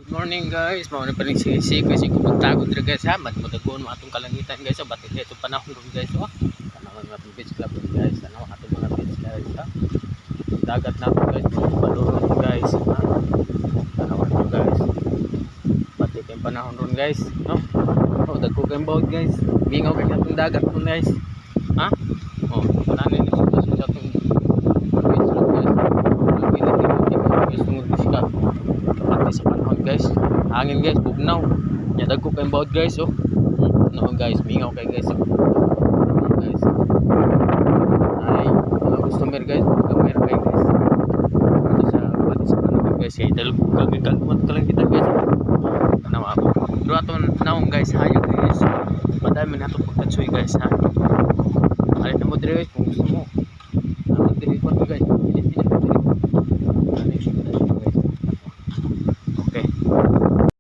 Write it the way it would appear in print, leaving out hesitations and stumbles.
Good morning guys, mauna pa rin si kasi kumuntagon dito guys ha, madmudagon mo atong kalangitan guys, so batik ito panahon ron guys oh. Panahon nga itong beach club ron guys, ano atong mga beach guys ha. Dagat na ito guys, baluron guys ha. Panahon ito guys, batik yung panahon ron guys, no? Oh, dagko kayong boat guys, mingaw kayo itong dagat ron guys ha. Oh, nanin yung sitwasyon sa itong beach club guys, guys tungod beach club kapati sa panahon guys, hangin guys, bugnaw nya dagko kayong boat guys oh. No guys, mingaw kayo guys oh. Guys ay mga customer guys, kamera kayo guys kapati sa panahon guys, ay dalugag ka lang kita guys nawa ako pero aton naong guys, hayag guys madami na ito pagkatsoy guys ha. Alin na mo dire guys kung gusto mo